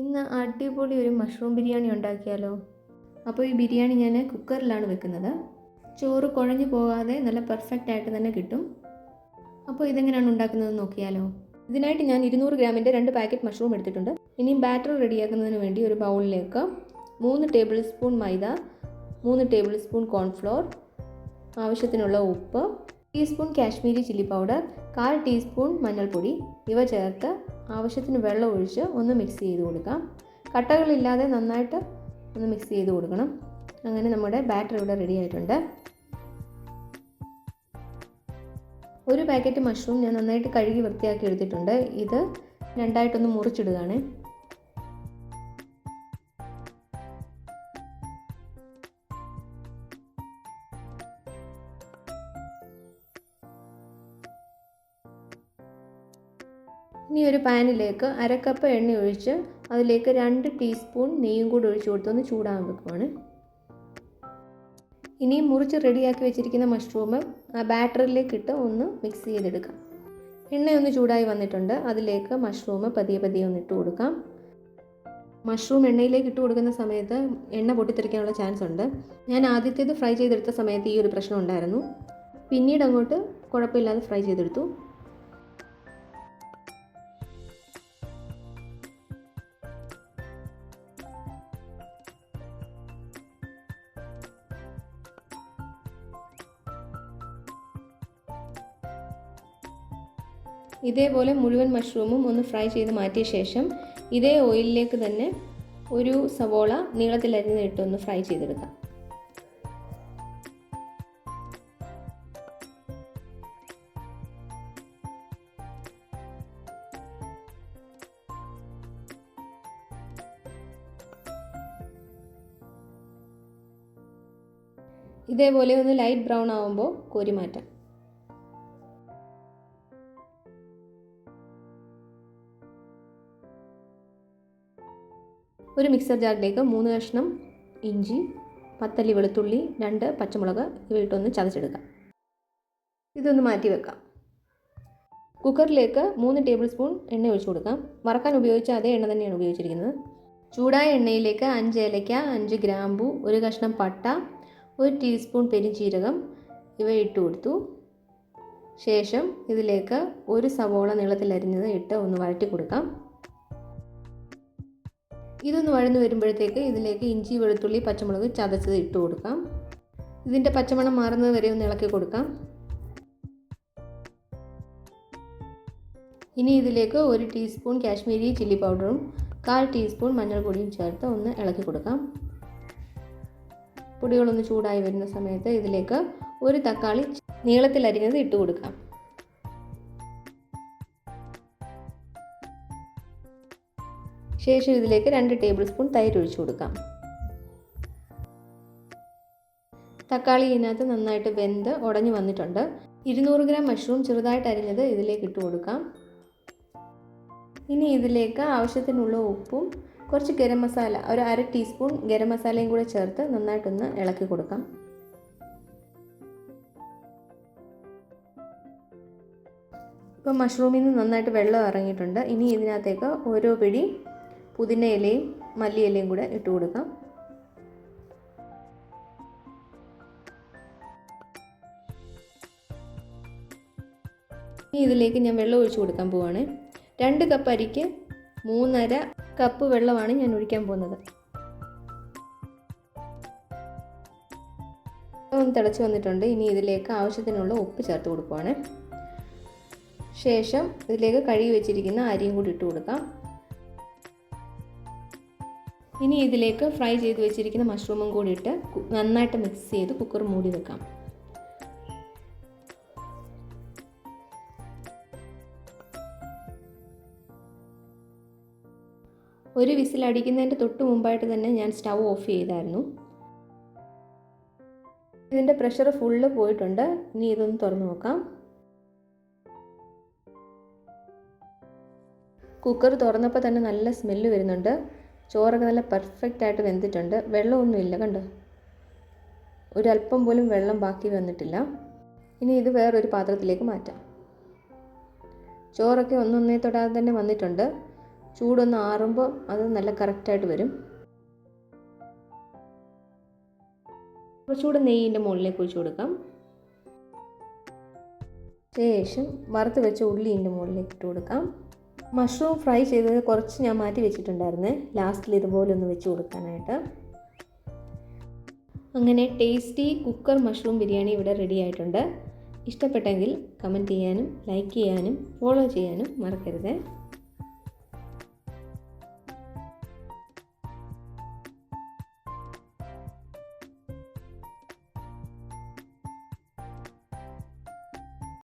ഇന്ന് അടിപൊളി ഒരു മഷ്റൂം ബിരിയാണി ഉണ്ടാക്കിയാലോ? അപ്പോൾ ഈ ബിരിയാണി ഞാൻ കുക്കറിലാണ് വെക്കുന്നത്. ചോറ് കുഴഞ്ഞു പോകാതെ നല്ല പെർഫെക്റ്റ് ആയിട്ട് തന്നെ കിട്ടും. അപ്പോൾ ഇതെങ്ങനെയാണ് ഉണ്ടാക്കുന്നതെന്ന് നോക്കിയാലോ? ഇതിനായിട്ട് ഞാൻ 200 ഗ്രാമിൻ്റെ 2 പാക്കറ്റ് മഷ്റൂം എടുത്തിട്ടുണ്ട്. ഇനിയും ബാറ്റർ റെഡിയാക്കുന്നതിന് വേണ്ടി ഒരു ബൗളിലേക്ക് 3 ടേബിൾ സ്പൂൺ മൈദ, 3 ടേബിൾ സ്പൂൺ കോൺഫ്ലോർ, ആവശ്യത്തിനുള്ള ഉപ്പ്, teaspoon Kashmiri chilli powder, 1/4 teaspoon മഞ്ഞൾപ്പൊടി ഇവ ചേർത്ത് ആവശ്യത്തിന് വെള്ളം ഒഴിച്ച് ഒന്ന് മിക്സ് ചെയ്ത് കൊടുക്കാം. കട്ടകളില്ലാതെ നന്നായിട്ട് ഒന്ന് മിക്സ് ചെയ്ത് കൊടുക്കണം. അങ്ങനെ നമ്മുടെ ബാറ്റർ ഇവിടെ റെഡി ആയിട്ടുണ്ട്. ഒരു പാക്കറ്റ് മഷ്റൂം ഞാൻ നന്നായിട്ട് കഴുകി വൃത്തിയാക്കി എടുത്തിട്ടുണ്ട്. ഇത് രണ്ടായിട്ടൊന്ന് മുറിച്ചിടുകയാണ്. ഇനി ഒരു പാനിലേക്ക് 1/2 കപ്പ് എണ്ണ ഒഴിച്ച് അതിലേക്ക് 2 ടീസ്പൂൺ നെയ്യും കൂടി ഒഴിച്ച് കൊടുത്തൊന്ന് ചൂടാൻ വെക്കുവാണ്. ഇനി മുറിച്ച് റെഡിയാക്കി വെച്ചിരിക്കുന്ന മഷ്റൂം ആ ബാറ്ററിലേക്ക് ഇട്ട് ഒന്ന് മിക്സ് ചെയ്തെടുക്കാം. എണ്ണയൊന്ന് ചൂടായി വന്നിട്ടുണ്ട്. അതിലേക്ക് മഷ്റൂം പതിയെ പതിയെ ഒന്ന് ഇട്ട് കൊടുക്കാം. മഷ്റൂം എണ്ണയിലേക്ക് ഇട്ട് കൊടുക്കുന്ന സമയത്ത് എണ്ണ പൊട്ടിത്തെറിക്കാനുള്ള ചാൻസ് ഉണ്ട്. ഞാൻ ആദ്യത്തേത് ഫ്രൈ ചെയ്തെടുത്ത സമയത്ത് ഈ ഒരു പ്രശ്നം ഉണ്ടായിരുന്നു. പിന്നീട് അങ്ങോട്ട് കുഴപ്പമില്ലാതെ ഫ്രൈ ചെയ്തെടുത്തു. ഇതേപോലെ മുഴുവൻ മഷ്റൂമും ഒന്ന് ഫ്രൈ ചെയ്ത് മാറ്റിയ ശേഷം ഇതേ ഓയിലിലേക്ക് തന്നെ ഒരു സവോള നീളത്തിലരിഞ്ഞ് ഇട്ടൊന്ന് ഫ്രൈ ചെയ്തെടുക്കാം. ഇതേപോലെ ഒന്ന് ലൈറ്റ് ബ്രൗൺ ആവുമ്പോൾ കോരി മാറ്റാം. ഒരു മിക്സർ ജാറിലേക്ക് 3 കഷ്ണം ഇഞ്ചി, 10 അല്ലി വെളുത്തുള്ളി, 2 പച്ചമുളക് ഇവ ഇട്ടൊന്ന് ചതച്ചെടുക്കാം. ഇതൊന്ന് മാറ്റി വെക്കാം. കുക്കറിലേക്ക് 3 ടേബിൾ സ്പൂൺ എണ്ണ ഒഴിച്ചു കൊടുക്കാം. വറക്കാൻ ഉപയോഗിച്ച അതേ എണ്ണ തന്നെയാണ് ഉപയോഗിച്ചിരിക്കുന്നത്. ചൂടായ എണ്ണയിലേക്ക് 5 ഏലയ്ക്ക, 5 ഗ്രാമ്പു, 1 കഷ്ണം പട്ട, 1 ടീസ്പൂൺ പെരുംജീരകം ഇവ ഇട്ട് കൊടുത്തു. ശേഷം ഇതിലേക്ക് ഒരു സവോള നീളത്തിലരിഞ്ഞത് ഇട്ട് ഒന്ന് വഴറ്റി കൊടുക്കാം. ഇതൊന്ന് വഴന്നു വരുമ്പോഴത്തേക്ക് ഇതിലേക്ക് ഇഞ്ചി, വെളുത്തുള്ളി, പച്ചമുളക് ചതച്ചത് ഇട്ട് കൊടുക്കാം. ഇതിൻ്റെ പച്ചമണം മാറുന്നത് വരെ ഒന്ന് ഇളക്കി കൊടുക്കാം. ഇനി ഇതിലേക്ക് 1 ടീസ്പൂൺ കാശ്മീരി ചില്ലി പൗഡറും 1/4 ടീസ്പൂൺ മഞ്ഞൾപ്പൊടിയും ചേർത്ത് ഒന്ന് ഇളക്കി കൊടുക്കാം. പൊടികളൊന്ന് ചൂടായി വരുന്ന സമയത്ത് ഇതിലേക്ക് ഒരു തക്കാളി നീളത്തിലരിഞ്ഞത് ഇട്ട് കൊടുക്കാം. ശേഷം ഇതിലേക്ക് 2 ടേബിൾ സ്പൂൺ തൈര് ഒഴിച്ചു കൊടുക്കാം. തക്കാളി ഇതിനകത്ത് നന്നായിട്ട് വെന്ത് ഉടഞ്ഞു വന്നിട്ടുണ്ട്. 200 ഗ്രാം മഷ്റൂം ചെറുതായിട്ട് അരിഞ്ഞത് ഇതിലേക്ക് ഇട്ട് കൊടുക്കാം. ഇനി ഇതിലേക്ക് ആവശ്യത്തിനുള്ള ഉപ്പും കുറച്ച് ഗരം മസാല, ഒരു 1/2 ടീസ്പൂൺ ഗരം മസാലയും കൂടെ ചേർത്ത് നന്നായിട്ടൊന്ന് ഇളക്കി കൊടുക്കാം. ഇപ്പോൾ മഷ്റൂമിൽ നിന്ന് നന്നായിട്ട് വെള്ളം ഇറങ്ങിയിട്ടുണ്ട്. ഇനി ഇതിനകത്തേക്ക് ഓരോ പിടി പുതിന ഇലയും മല്ലിയിലയും കൂടെ ഇട്ട് കൊടുക്കാം. ഇനി ഇതിലേക്ക് ഞാൻ വെള്ളം ഒഴിച്ചു കൊടുക്കാൻ പോവാണ്. 2 കപ്പ് അരിക്ക് 3.5 കപ്പ് വെള്ളമാണ് ഞാൻ ഒഴിക്കാൻ പോകുന്നത്. ഒന്ന് തിളച്ച് വന്നിട്ടുണ്ട്. ഇനി ഇതിലേക്ക് ആവശ്യത്തിനുള്ള ഉപ്പ് ചേർത്ത് കൊടുക്കുവാണ്. ശേഷം ഇതിലേക്ക് കഴുകി വെച്ചിരിക്കുന്ന അരിയും കൂടി ഇട്ട് കൊടുക്കാം. ഇനി ഇതിലേക്ക് ഫ്രൈ ചെയ്ത് വെച്ചിരിക്കുന്ന മഷ്റൂമും കൂടി ഇട്ട് നന്നായിട്ട് മിക്സ് ചെയ്ത് കുക്കർ മൂടി വെക്കാം. ഒരു വിസിൽ അടിക്കുന്നതിൻ്റെ തൊട്ട് മുമ്പായിട്ട് തന്നെ ഞാൻ സ്റ്റൗ ഓഫ് ചെയ്തായിരുന്നു. ഇതിൻ്റെ പ്രഷർ ഫുള്ള് പോയിട്ടുണ്ട്. ഇനി ഇതൊന്ന് തുറന്നു നോക്കാം. കുക്കർ തുറന്നപ്പോൾ തന്നെ നല്ല സ്മെല്ല് വരുന്നുണ്ട്. ചോറൊക്കെ നല്ല പെർഫെക്റ്റ് ആയിട്ട് വെന്തിട്ടുണ്ട്. വെള്ളമൊന്നുമില്ല, കണ്ടോ? ഒരല്പം പോലും വെള്ളം ബാക്കി വന്നിട്ടില്ല. ഇനി ഇത് വേറൊരു പാത്രത്തിലേക്ക് മാറ്റാം. ചോറൊക്കെ ഒന്നൊന്നേ തൊടാതെ തന്നെ വന്നിട്ടുണ്ട്. ചൂടൊന്ന് ആറുമ്പോൾ അത് നല്ല കറക്റ്റായിട്ട് വരും. കുറച്ചുകൂടെ നെയ്യിൻ്റെ മുകളിലേക്ക് ഒഴിച്ച് കൊടുക്കാം. ശേഷം വറുത്ത് വെച്ച ഉള്ളി ഇതിൻ്റെ മുകളിലേക്ക് ഇട്ട് കൊടുക്കാം. മഷ്റൂം ഫ്രൈ ചെയ്തത് കുറച്ച് ഞാൻ മാറ്റി വെച്ചിട്ടുണ്ടായിരുന്നേ, ലാസ്റ്റിൽ ഇതുപോലെ ഒന്ന് വെച്ച് കൊടുക്കാനായിട്ട്. അങ്ങനെ ടേസ്റ്റി കുക്കർ മഷ്റൂം ബിരിയാണി ഇവിടെ റെഡി ആയിട്ടുണ്ട്. ഇഷ്ടപ്പെട്ടെങ്കിൽ കമൻറ്റ് ചെയ്യാനും ലൈക്ക് ചെയ്യാനും ഫോളോ ചെയ്യാനും മറക്കരുത്.